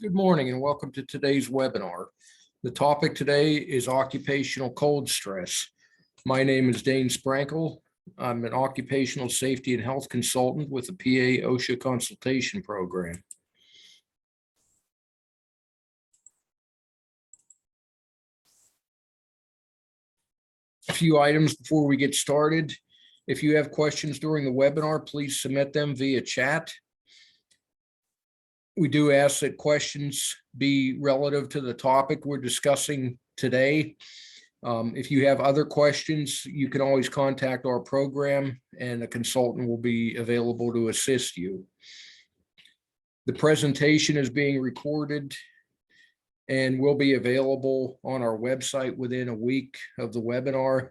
Good morning and welcome to today's webinar. The topic today is occupational cold stress. My name is Dane Sprankle. I'm an occupational safety and health consultant with the PA OSHA consultation program. A few items before we get started. If you have questions during the webinar, please submit them via chat. We do ask that questions be relative to the topic we're discussing today. If you have other questions, you can always contact our program and a consultant will be available to assist you. The presentation is being recorded and will be available on our website within a week of the webinar.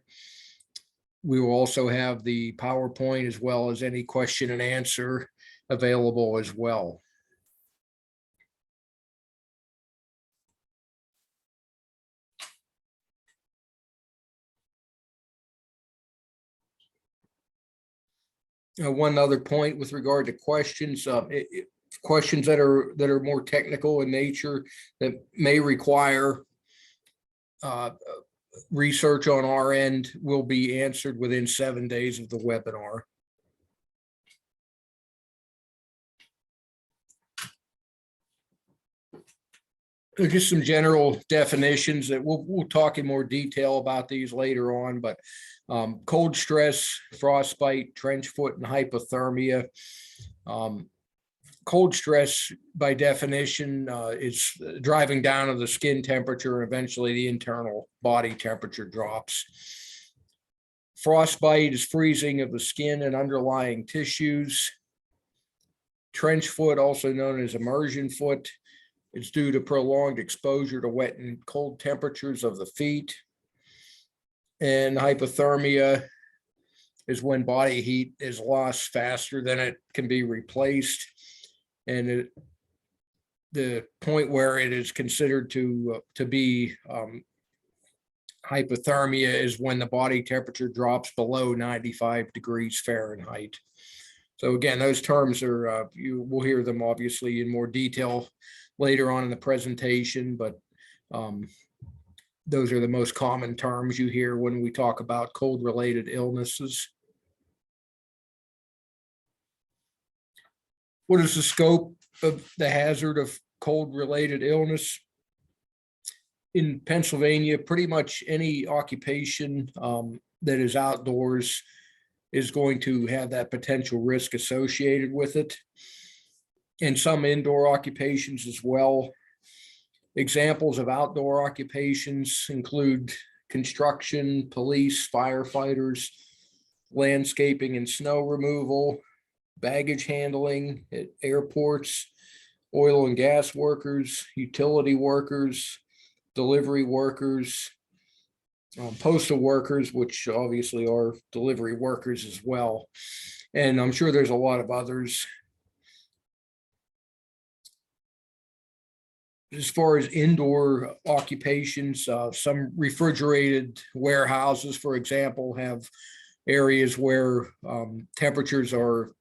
We will also have the PowerPoint as well as any question and answer available as well. One other point with regard to questions, questions that are more technical in nature that may require research on our end will be answered within 7 days of the webinar. There's just some general definitions that we'll talk in more detail about these later on, but cold stress, frostbite, trench foot, and hypothermia. Cold stress, by definition, is driving down of the skin temperature and eventually the internal body temperature drops. Frostbite is freezing of the skin and underlying tissues. Trench foot, also known as immersion foot, is due to prolonged exposure to wet and cold temperatures of the feet. And hypothermia is when body heat is lost faster than it can be replaced. And the point where it is considered to be hypothermia is when the body temperature drops below 95 degrees Fahrenheit. So again, those terms are, you will hear them obviously in more detail later on in the presentation, but those are the most common terms you hear when we talk about cold-related illnesses. What is the scope of the hazard of cold-related illness? In Pennsylvania, pretty much any occupation that is outdoors is going to have that potential risk associated with it. And some indoor occupations as well. Examples of outdoor occupations include construction, police, firefighters, landscaping and snow removal, baggage handling at airports, oil and gas workers, utility workers, delivery workers, postal workers, which obviously are delivery workers as well. And I'm sure there's a lot of others. As far as indoor occupations, some refrigerated warehouses, for example, have areas where temperatures are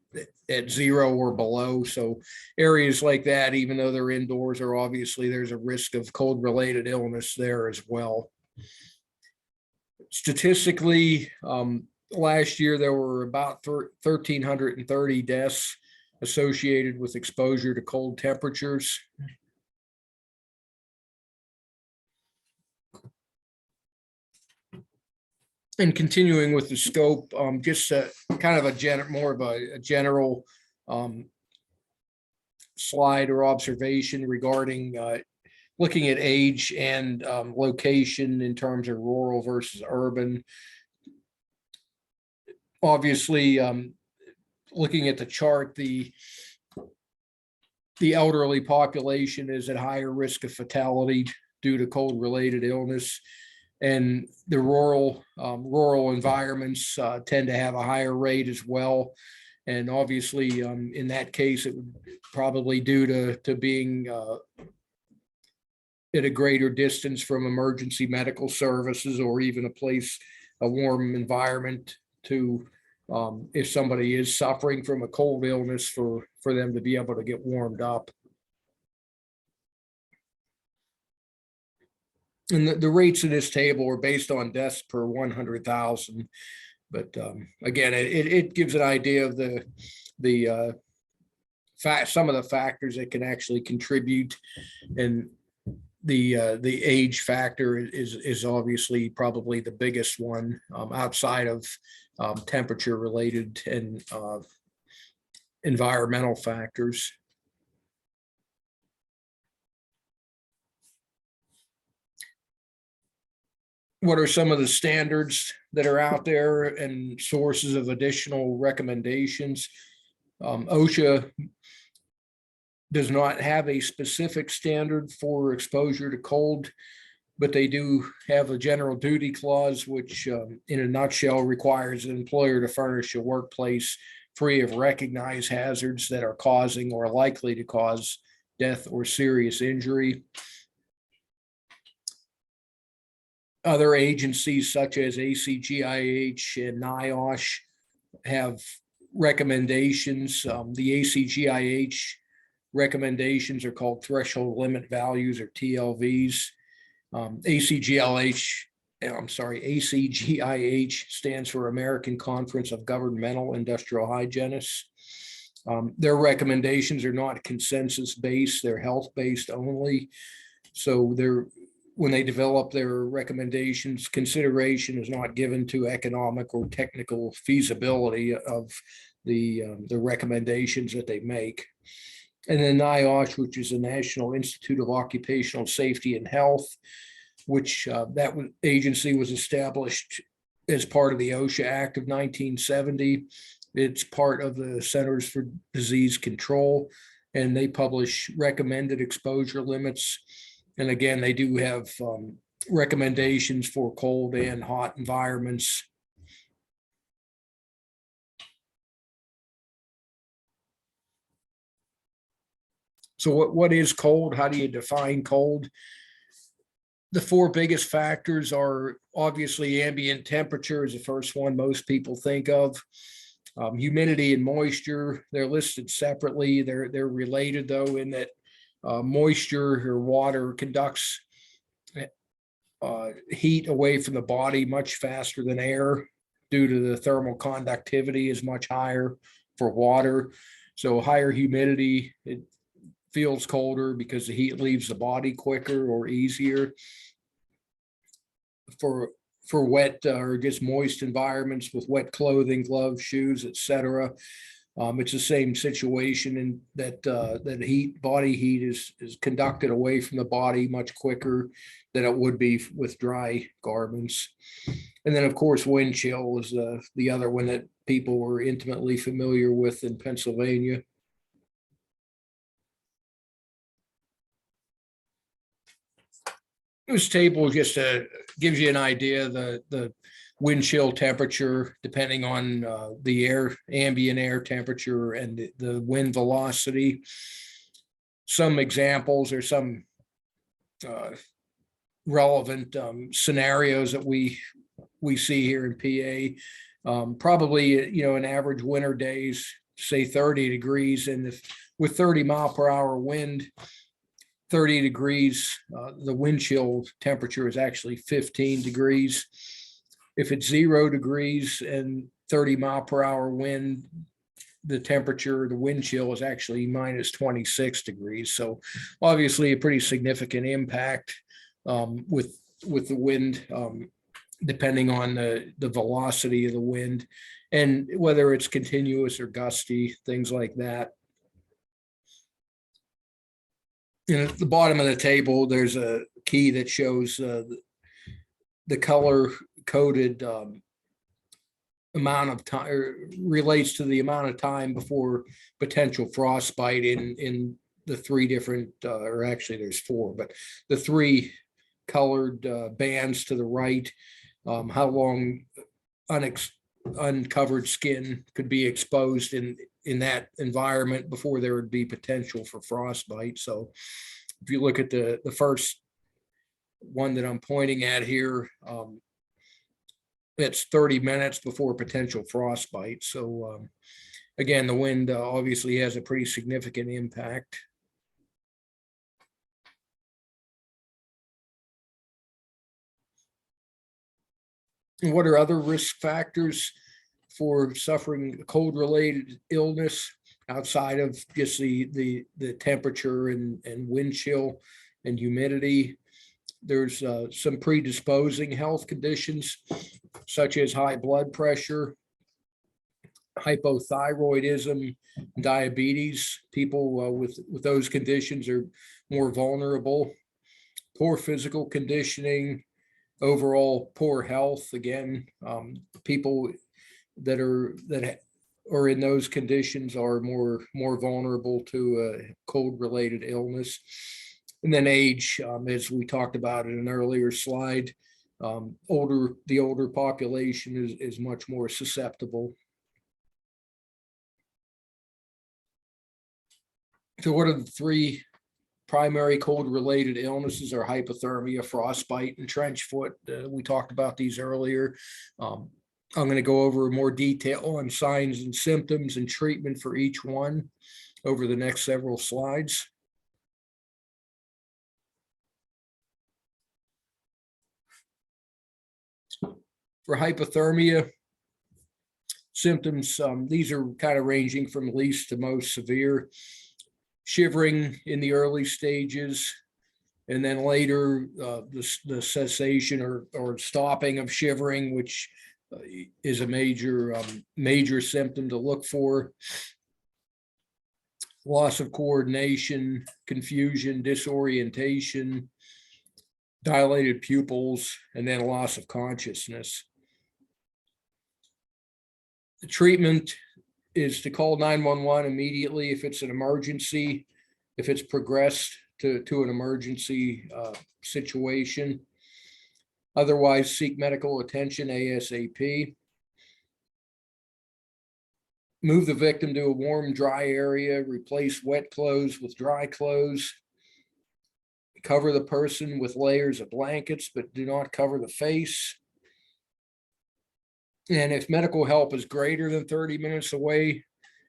at 0 or below. So areas like that, even though they're indoors, are obviously there's a risk of cold-related illness there as well. Statistically, last year there were about 1,330 deaths associated with exposure to cold temperatures. And continuing with the scope, just kind of more of a general slide or observation regarding looking at age and location in terms of rural versus urban. Obviously, looking at the chart, the elderly population is at higher risk of fatality due to cold-related illness. And the rural environments tend to have a higher rate as well. And obviously, in that case, it would probably due to being at a greater distance from emergency medical services or even a warm environment to, if somebody is suffering from a cold illness, for them to be able to get warmed up. And the rates in this table are based on deaths per 100,000. But again, it gives an idea of the some of the factors that can actually contribute, and the age factor is obviously probably the biggest one, outside of temperature related and environmental factors. What are some of the standards that are out there and sources of additional recommendations? OSHA does not have a specific standard for exposure to cold, but they do have a general duty clause, which in a nutshell requires an employer to furnish a workplace free of recognized hazards that are causing or likely to cause death or serious injury. Other agencies such as ACGIH and NIOSH have recommendations. The ACGIH recommendations are called threshold limit values, or TLVs. ACGIH stands for American Conference of Governmental Industrial Hygienists. Their recommendations are not consensus-based, they're health-based only. So when they develop their recommendations, consideration is not given to economic or technical feasibility of the recommendations that they make. And then NIOSH, which is the National Institute of Occupational Safety and Health, which that agency was established as part of the OSHA Act of 1970. It's part of the Centers for Disease Control, and they publish recommended exposure limits. And again, they do have recommendations for cold and hot environments. So what is cold? How do you define cold? The four biggest factors are obviously ambient temperature is the first one most people think of. Humidity and moisture, they're listed separately. They're related though, in that moisture or water conducts heat away from the body much faster than air, due to the thermal conductivity is much higher for water. So higher humidity, it feels colder because the heat leaves the body quicker or easier. For wet or just moist environments with wet clothing, gloves, shoes, etc., it's the same situation in that body heat is conducted away from the body much quicker than it would be with dry garments. And then, of course, wind chill is the other one that people were intimately familiar with in Pennsylvania. This table just gives you an idea of the wind chill temperature, depending on the ambient air temperature and the wind velocity. Some examples or some relevant scenarios that we see here in PA. Probably, an average winter days, say 30 degrees, and with 30 mile per hour wind, 30 degrees, the wind chill temperature is actually 15 degrees. If it's 0 degrees and 30 mile per hour wind, the wind chill is actually minus 26 degrees. So obviously a pretty significant impact with the wind, depending on the velocity of the wind and whether it's continuous or gusty, things like that. At the bottom of the table, there's a key that shows the color coded amount of time, relates to the amount of time before potential frostbite in the three different, or actually there's four, but the three colored bands to the right, how long uncovered skin could be exposed in that environment before there would be potential for frostbite. So if you look at the first one that I'm pointing at here, it's 30 minutes before potential frostbite. So again, the wind obviously has a pretty significant impact. And what are other risk factors for suffering cold-related illness outside of just the temperature and wind chill and humidity? There's some predisposing health conditions such as high blood pressure, hypothyroidism, diabetes. People with those conditions are more vulnerable. Poor physical conditioning, overall poor health. Again, people that are in those conditions are more vulnerable to cold-related illness. And then age, as we talked about in an earlier slide, the older population is much more susceptible. So what are the three primary cold-related illnesses? Are hypothermia, frostbite, and trench foot. We talked about these earlier. I'm going to go over more detail on signs and symptoms and treatment for each one over the next several slides. For hypothermia, symptoms, these are kind of ranging from least to most severe. Shivering in the early stages, and then later the cessation or stopping of shivering, which is a major symptom to look for. Loss of coordination, confusion, disorientation, dilated pupils, and then loss of consciousness. The treatment is to call 911 immediately if it's an emergency, if it's progressed to an emergency situation. Otherwise, seek medical attention ASAP. Move the victim to a warm, dry area. Replace wet clothes with dry clothes. Cover the person with layers of blankets, but do not cover the face. And if medical help is greater than 30 minutes away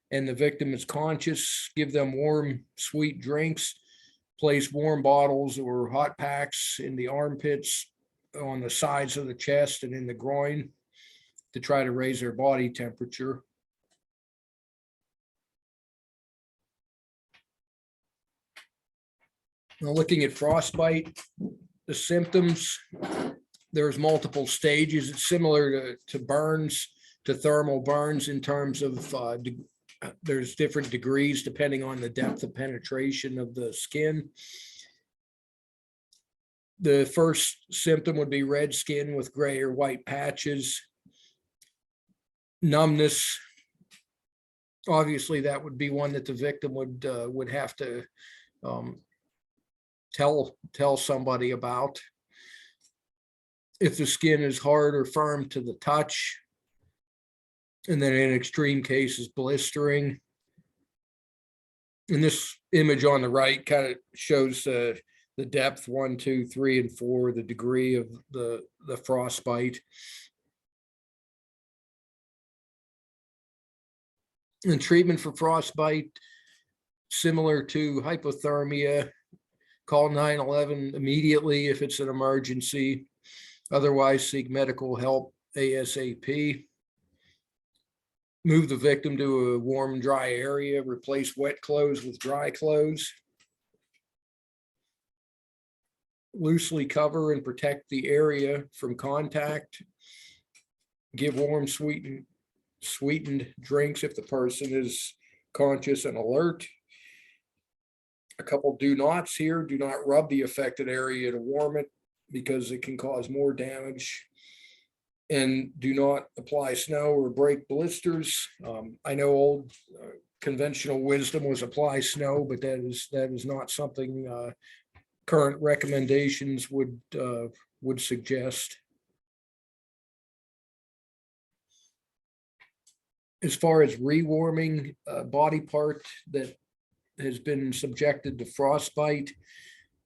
and the victim is conscious, give them warm, sweet drinks. Place warm bottles or hot packs in the armpits, on the sides of the chest, and in the groin to try to raise their body temperature. Now, looking at frostbite, the symptoms, there's multiple stages. It's similar to burns, to thermal burns in terms of there's different degrees depending on the depth of penetration of the skin. The first symptom would be red skin with gray or white patches. Numbness, obviously that would be one that the victim would have to tell somebody about. If the skin is hard or firm to the touch, and then in extreme cases, blistering. And this image on the right kind of shows the depth 1, 2, 3, and 4, the degree of the frostbite. And treatment for frostbite, similar to hypothermia, call 911 immediately if it's an emergency. Otherwise, seek medical help ASAP. Move the victim to a warm, dry area. Replace wet clothes with dry clothes. Loosely cover and protect the area from contact. Give warm, sweetened drinks if the person is conscious and alert. A couple do nots here. Do not rub the affected area to warm it because it can cause more damage. And do not apply snow or break blisters. I know old conventional wisdom was apply snow, but that is not something current recommendations would suggest. As far as rewarming body part that has been subjected to frostbite,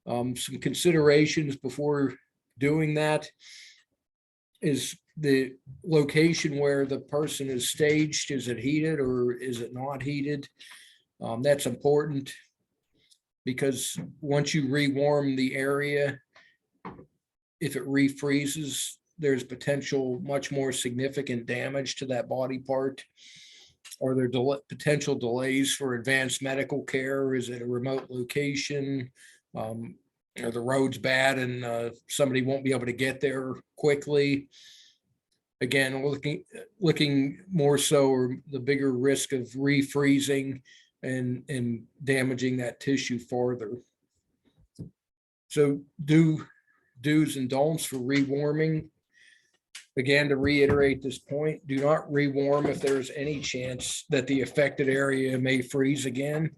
some considerations before doing that is the location where the person is staged. Is it heated or is it not heated? That's important because once you rewarm the area, if it refreezes, there's potential much more significant damage to that body part? Are there potential delays for advanced medical care? Is it a remote location? Are the roads bad and somebody won't be able to get there quickly? Again, looking more so, or the bigger risk of refreezing and damaging that tissue farther. So do's and don'ts for rewarming. Again, to reiterate this point, do not rewarm if there's any chance that the affected area may freeze again.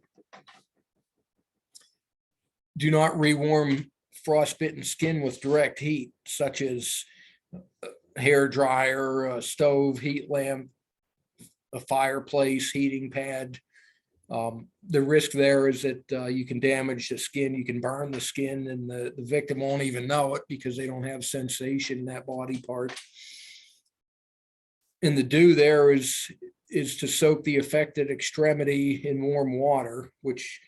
Do not rewarm frostbitten skin with direct heat, such as a hair dryer, a stove, heat lamp, a fireplace, heating pad. The risk there is that you can damage the skin, you can burn the skin, and the victim won't even know it because they don't have sensation in that body part. And the do there is to soak the affected extremity in warm water, which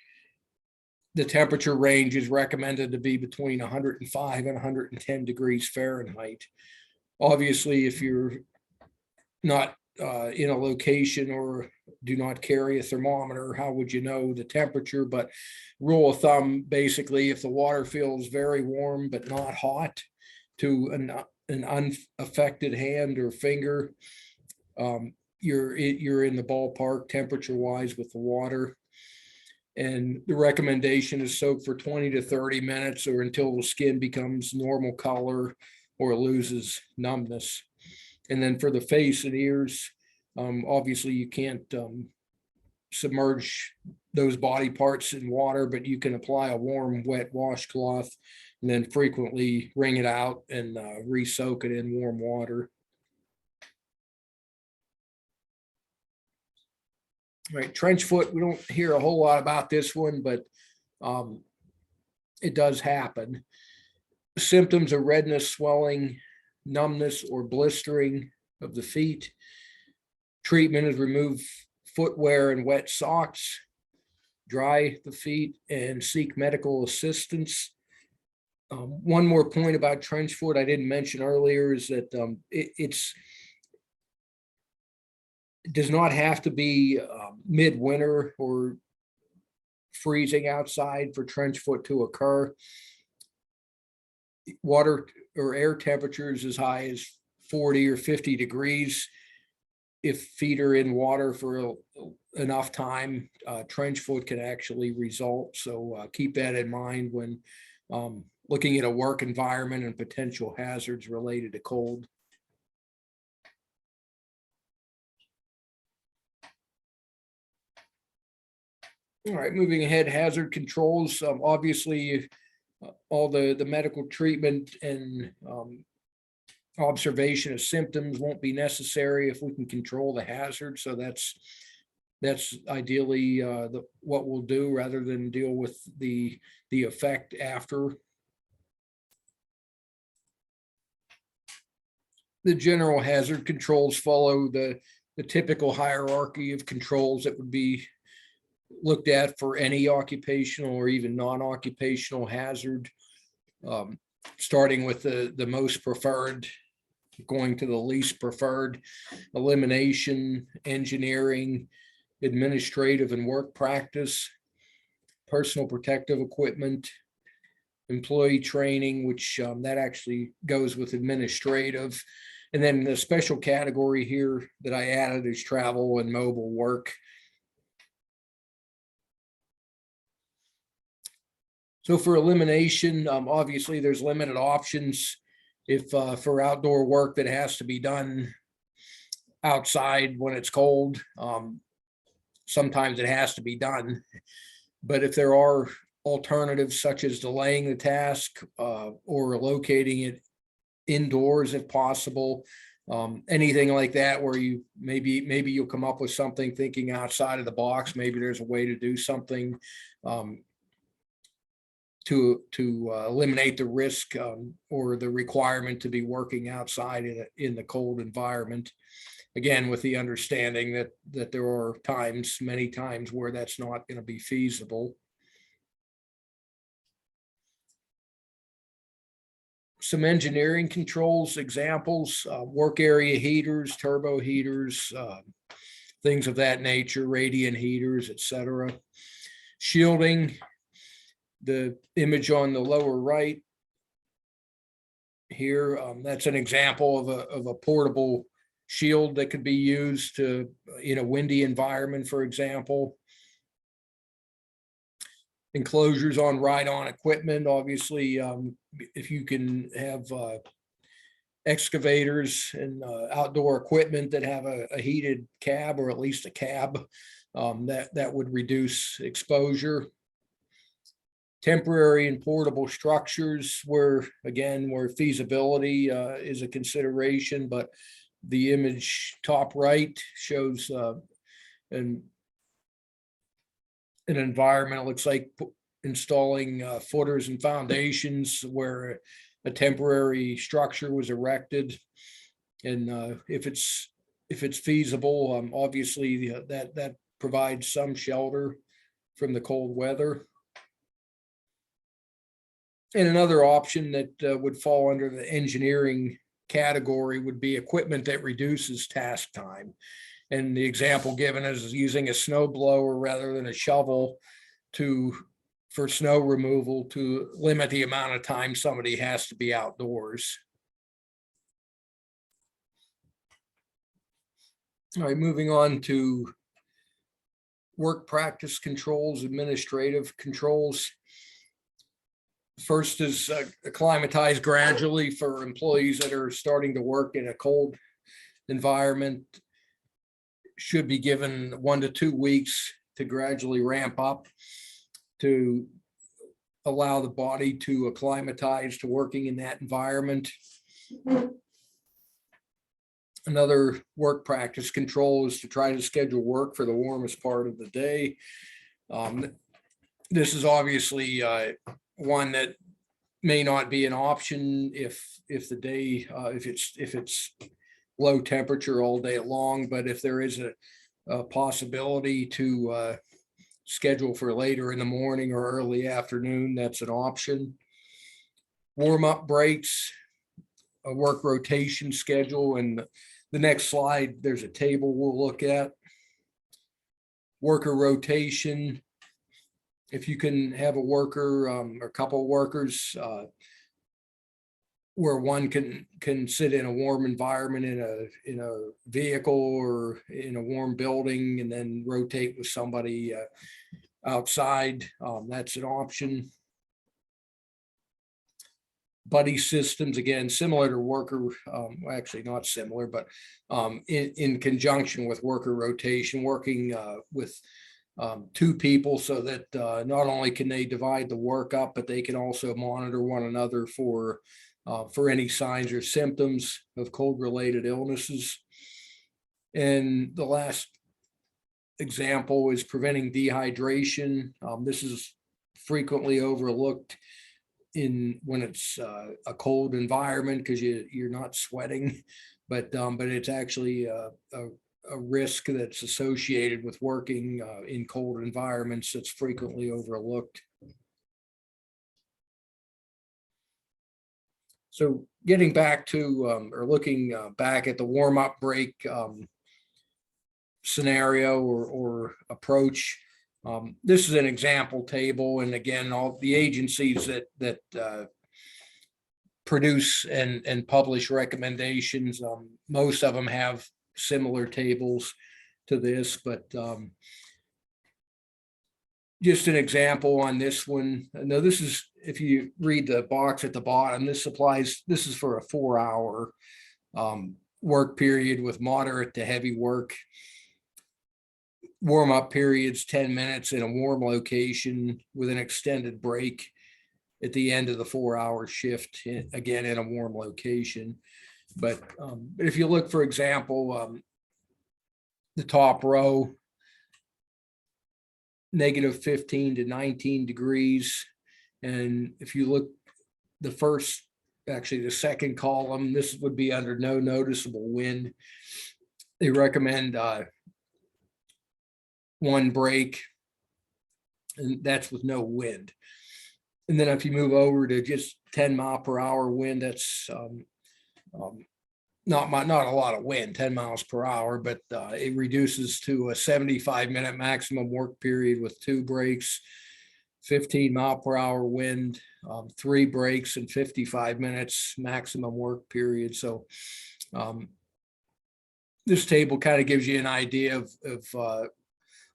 the temperature range is recommended to be between 105 and 110 degrees Fahrenheit. Obviously, if you're not in a location or do not carry a thermometer, how would you know the temperature? But rule of thumb, basically, if the water feels very warm but not hot to an unaffected hand or finger, you're in the ballpark temperature wise with the water. And the recommendation is soak for 20 to 30 minutes or until the skin becomes normal color or loses numbness. And then for the face and ears, obviously you can't submerge those body parts in water, but you can apply a warm, wet washcloth and then frequently wring it out and re-soak it in warm water. All right, trench foot, we don't hear a whole lot about this one, but it does happen. Symptoms are redness, swelling, numbness, or blistering of the feet. Treatment is remove footwear and wet socks, dry the feet, and seek medical assistance. One more point about trench foot I didn't mention earlier is that it does not have to be midwinter or freezing outside for trench foot to occur. Water or air temperatures as high as 40 or 50 degrees. If feet are in water for enough time, trench foot can actually result. So keep that in mind when looking at a work environment and potential hazards related to cold. All right, moving ahead, hazard controls. Obviously, all the medical treatment and observation of symptoms won't be necessary if we can control the hazard. So that's ideally what we'll do rather than deal with the effect after. The general hazard controls follow the typical hierarchy of controls that would be looked at for any occupational or even non-occupational hazard, starting with the most preferred, going to the least preferred: elimination, engineering, administrative and work practice, personal protective equipment, employee training, which that actually goes with administrative. And then the special category here that I added is travel and mobile work. So for elimination, obviously there's limited options. If for outdoor work that has to be done outside when it's cold, sometimes it has to be done. But if there are alternatives such as delaying the task or locating it indoors if possible, anything like that where you maybe you'll come up with something thinking outside of the box, maybe there's a way to do something to eliminate the risk or the requirement to be working outside in the cold environment. Again, with the understanding that there are times, many times, where that's not going to be feasible. some engineering controls, examples, work area heaters, turbo heaters, things of that nature, radiant heaters, etc. Shielding, the image on the lower right here, that's an example of a portable shield that could be used to in a windy environment, for example. Enclosures on ride-on equipment, obviously, if you can have excavators and outdoor equipment that have a heated cab, or at least a cab, that would reduce exposure. Temporary and portable structures where feasibility is a consideration, but the image top right shows an environment. It looks like installing footers and foundations where a temporary structure was erected, and if it's feasible, obviously that provides some shelter from the cold weather. And another option that would fall under the engineering category would be equipment that reduces task time. And the example given is using a snow blower rather than a shovel for snow removal to limit the amount of time somebody has to be outdoors. All right, moving on to work practice controls, administrative controls. First is acclimatize gradually for employees that are starting to work in a cold environment. Should be given 1 to 2 weeks to gradually ramp up to allow the body to acclimatize to working in that environment. Another work practice control is to try to schedule work for the warmest part of the day. This is obviously one that may not be an option if the day if it's low temperature all day long, but if there is a possibility to schedule for later in the morning or early afternoon, that's an option. Warm-up breaks, a work rotation schedule, and the next slide there's a table we'll look at. Worker rotation, if you can have a worker or a couple of workers where one can sit in a warm environment in a vehicle or in a warm building, and then rotate with somebody outside, that's an option. Buddy systems, again, similar to worker, actually not similar, but in conjunction with worker rotation, working with 2 people so that not only can they divide the work up, but they can also monitor one another for any signs or symptoms of cold-related illnesses. And the last example is preventing dehydration. This is frequently overlooked when it's a cold environment because you're not sweating, but it's actually a risk that's associated with working in cold environments that's frequently overlooked. So getting back to or looking back at the warm-up break scenario or approach, this is an example table, and again, all the agencies that produce and publish recommendations, most of them have similar tables to this, but just an example on this one. Now, this is, if you read the box at the bottom, this is for a 4-hour work period with moderate to heavy work. Warm-up periods 10 minutes in a warm location with an extended break at the end of the 4-hour shift, again in a warm location. But if you look, for example, the top row, -15 to 19 degrees. And if you look the second column, this would be under no noticeable wind. They recommend 1 break, and that's with no wind. And then if you move over to just 10 mile per hour wind, that's not a lot of wind, 10 miles per hour, but it reduces to a 75-minute maximum work period with 2 breaks, 15 mile per hour wind, 3 breaks, and 55 minutes maximum work period. So this table kind of gives you an idea of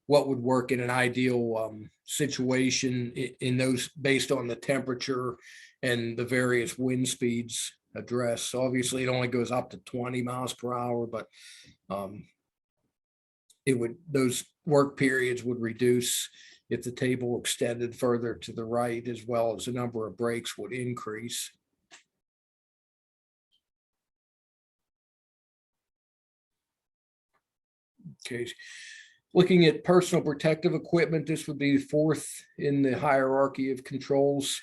what would work in an ideal situation in those based on the temperature and the various wind speeds addressed. So obviously it only goes up to 20 miles per hour, but those work periods would reduce if the table extended further to the right, as well as the number of breaks would increase. Okay. Looking at personal protective equipment, this would be 4th in the hierarchy of controls.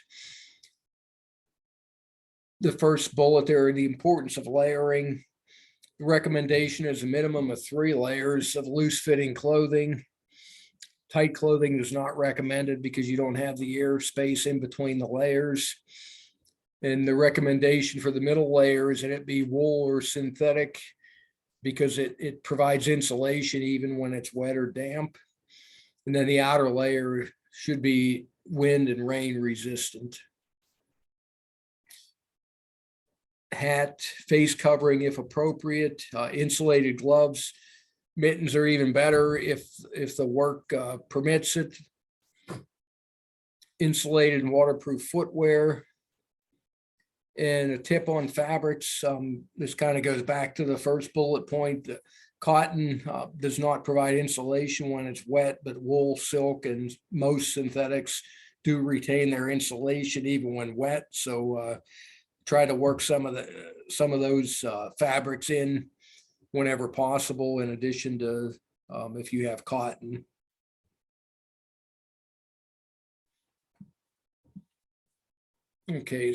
The first bullet there, the importance of layering. The recommendation is a minimum of 3 layers of loose fitting clothing. Tight clothing is not recommended because you don't have the air space in between the layers. And the recommendation for the middle layer is that it be wool or synthetic, because it provides insulation even when it's wet or damp. And then the outer layer should be wind and rain resistant. Hat, face covering if appropriate, insulated gloves, mittens are even better if the work permits it. Insulated and waterproof footwear. And a tip on fabrics, this kind of goes back to the first bullet point. Cotton does not provide insulation when it's wet, but wool, silk, and most synthetics do retain their insulation even when wet. So try to work some of those fabrics in whenever possible, in addition to if you have cotton. Okay.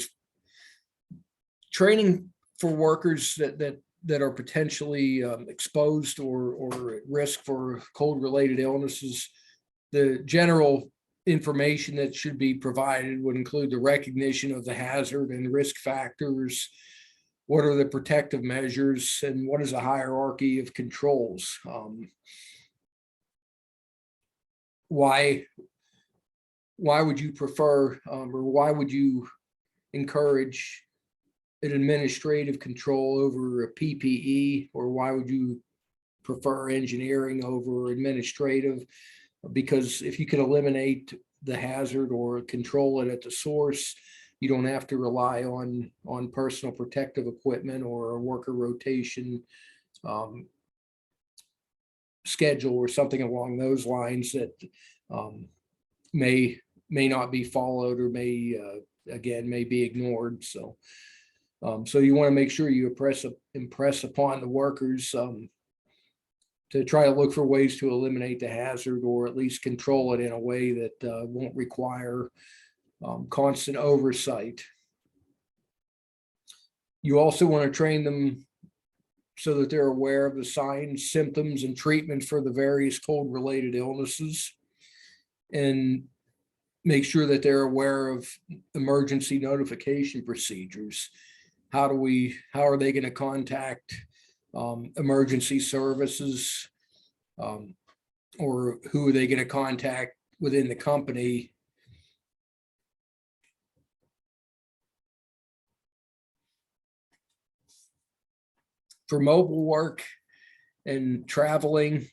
Training for workers that are potentially exposed or at risk for cold-related illnesses. The general information that should be provided would include the recognition of the hazard and risk factors. What are the protective measures, and what is a hierarchy of controls? Why would you prefer, or why would you encourage an administrative control over a PPE, or why would you prefer engineering over administrative? Because if you can eliminate the hazard or control it at the source, you don't have to rely on personal protective equipment or a worker rotation schedule or something along those lines that may not be followed, or may be ignored. So you want to make sure you impress upon the workers to try to look for ways to eliminate the hazard, or at least control it in a way that won't require constant oversight. You also want to train them so that they're aware of the signs, symptoms, and treatment for the various cold-related illnesses, and make sure that they're aware of emergency notification procedures. How are they going to contact emergency services, or who are they going to contact within the company? For mobile work and traveling,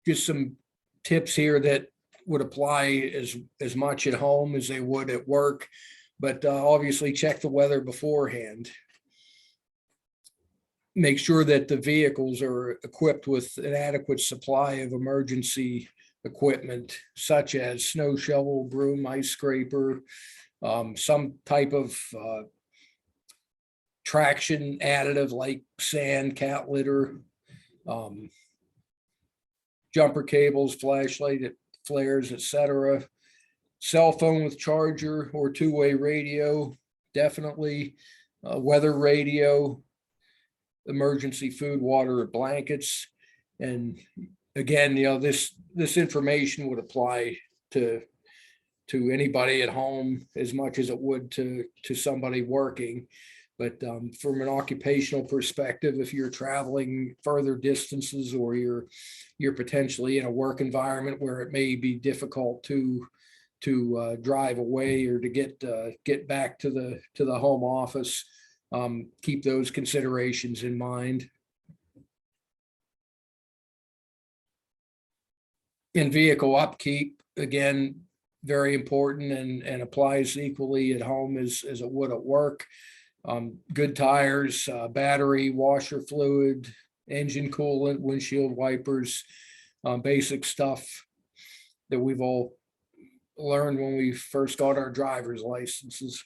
just some tips here that would apply as much at home as they would at work, but obviously check the weather beforehand. Make sure that the vehicles are equipped with an adequate supply of emergency equipment, such as snow shovel, broom, ice scraper, some type of traction additive like sand, cat litter, jumper cables, flashlight, flares, etc. Cell phone with charger or two-way radio, definitely. Weather radio, emergency food, water, or blankets. And again, this information would apply to to anybody at home as much as it would to somebody working. But from an occupational perspective, if you're traveling further distances or you're potentially in a work environment where it may be difficult to drive away or to get back to the home office, keep those considerations in mind. In vehicle upkeep, again, very important and applies equally at home as it would at work. Good tires, battery, washer fluid, engine coolant, windshield wipers, basic stuff that we've all learned when we first got our driver's licenses.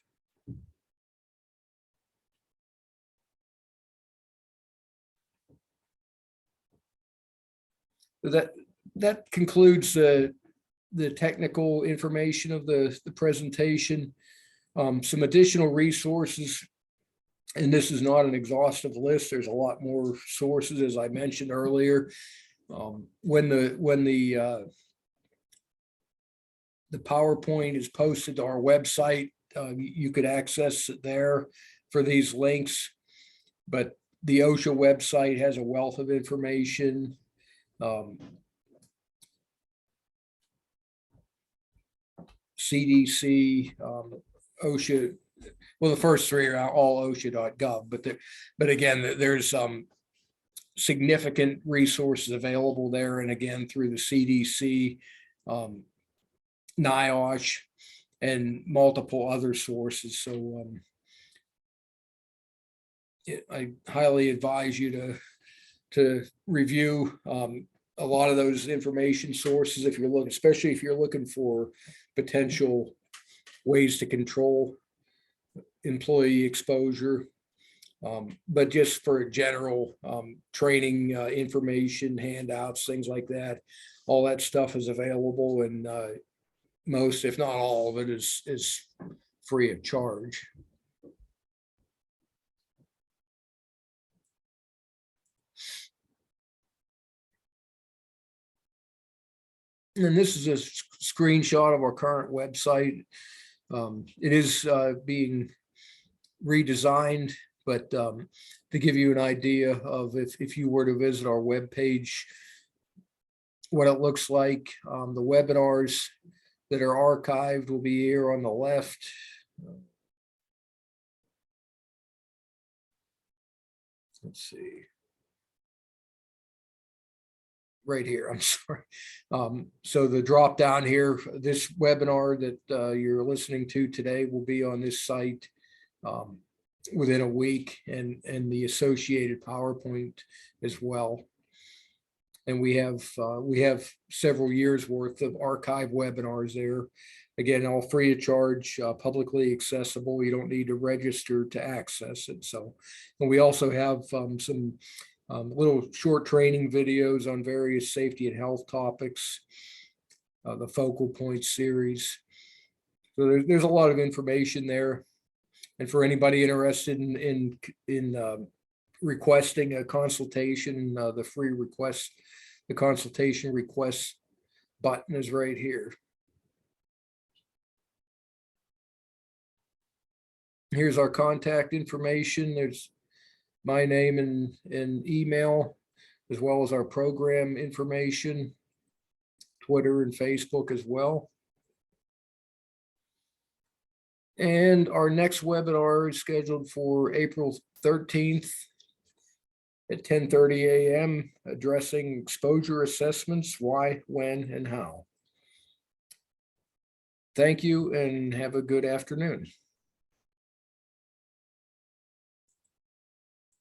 That concludes the technical information of the presentation. Some additional resources, and this is not an exhaustive list. There's a lot more sources, as I mentioned earlier. When the PowerPoint is posted to our website, you could access it there for these links. But the OSHA website has a wealth of information. CDC, OSHA. Well, the first three are all OSHA.gov, but again, there's significant resources available there, and again through the CDC, NIOSH, and multiple other sources. So I highly advise you to review a lot of those information sources if you're looking, especially if you're looking for potential ways to control employee exposure. But just for general training information, handouts, things like that, all that stuff is available, and most, if not all of it, is free of charge. And this is a screenshot of our current website. It is being redesigned, but to give you an idea of if you were to visit our webpage, what it looks like. The webinars that are archived will be here on the left. Let's see. Right here, I'm sorry. So the drop down here, this webinar that you're listening to today will be on this site within a week, and the associated PowerPoint as well. And we have several years worth of archive webinars there. Again, all free of charge, publicly accessible. You don't need to register to access it. So, and we also have some little short training videos on various safety and health topics, the focal point series. So there's a lot of information there. And for anybody interested in requesting a consultation, the free request, the consultation request button is right here. Here's our contact information. There's my name and email, as well as our program information, Twitter and Facebook as well. And our next webinar is scheduled for April 13th at 10:30 a.m., addressing exposure assessments, why, when, and how. Thank you, and have a good afternoon.